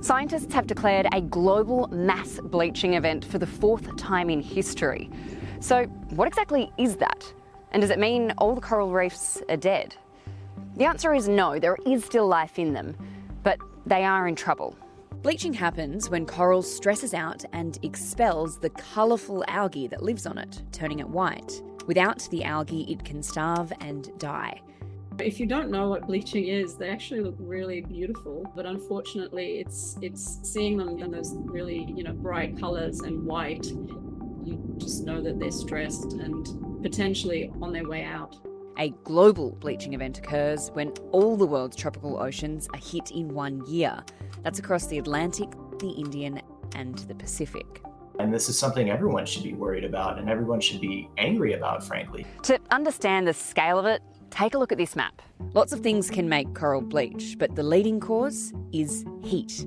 Scientists have declared a global mass bleaching event for the 4th time in history. So what exactly is that? And does it mean all the coral reefs are dead? The answer is no, there is still life in them, but they are in trouble. Bleaching happens when coral stresses out and expels the colourful algae that lives on it, turning it white. Without the algae, it can starve and die. If you don't know what bleaching is, they actually look really beautiful, but unfortunately it's seeing them in those really, bright colours and white, you just know that they're stressed and potentially on their way out. A global bleaching event occurs when all the world's tropical oceans are hit in 1 year. That's across the Atlantic, the Indian and the Pacific. And this is something everyone should be worried about and everyone should be angry about, frankly. To understand the scale of it, take a look at this map. Lots of things can make coral bleach, but the leading cause is heat.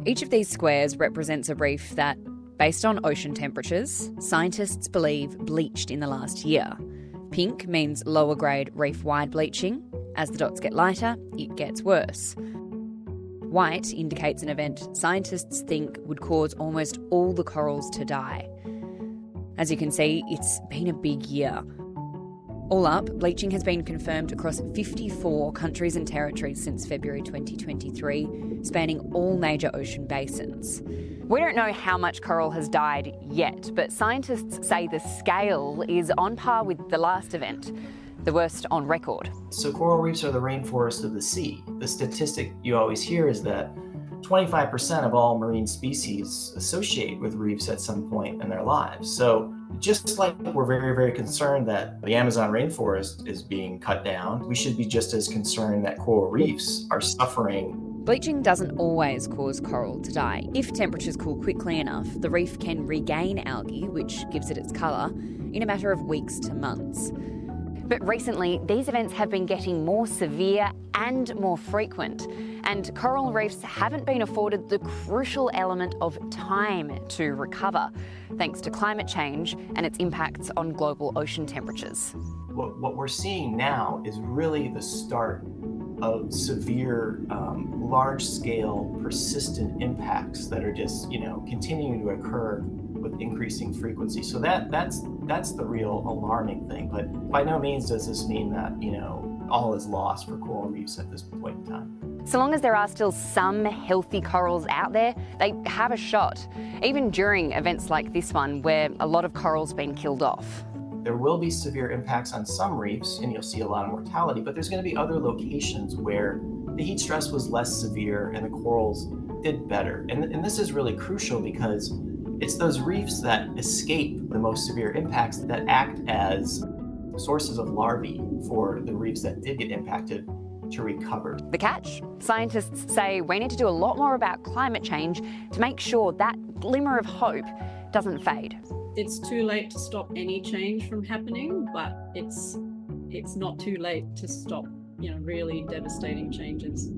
Each of these squares represents a reef that, based on ocean temperatures, scientists believe bleached in the last year. Pink means lower grade reef-wide bleaching. As the dots get lighter, it gets worse. White indicates an event scientists think would cause almost all the corals to die. As you can see, it's been a big year. All up, bleaching has been confirmed across 54 countries and territories since February 2023, spanning all major ocean basins. We don't know how much coral has died yet, but scientists say the scale is on par with the last event, the worst on record. So coral reefs are the rainforest of the sea. The statistic you always hear is that 25% of all marine species associate with reefs at some point in their lives. So just like we're very, very concerned that the Amazon rainforest is being cut down, we should be just as concerned that coral reefs are suffering. Bleaching doesn't always cause coral to die. If temperatures cool quickly enough, the reef can regain algae, which gives it its colour, in a matter of weeks to months. But recently, these events have been getting more severe and more frequent, and coral reefs haven't been afforded the crucial element of time to recover, thanks to climate change and its impacts on global ocean temperatures. What we're seeing now is really the start of severe, large-scale, persistent impacts that are just, continuing to occur with increasing frequency. So that's the real alarming thing. But by no means does this mean that, all is lost for coral reefs at this point in time. So long as there are still some healthy corals out there, they have a shot, even during events like this one where a lot of coral's been killed off. There will be severe impacts on some reefs and you'll see a lot of mortality, but there's going to be other locations where the heat stress was less severe and the corals did better. And this is really crucial because it's those reefs that escape the most severe impacts that act as sources of larvae for the reefs that did get impacted to recover. The catch? Scientists say we need to do a lot more about climate change to make sure that glimmer of hope doesn't fade. It's too late to stop any change from happening, but it's not too late to stop, really devastating changes.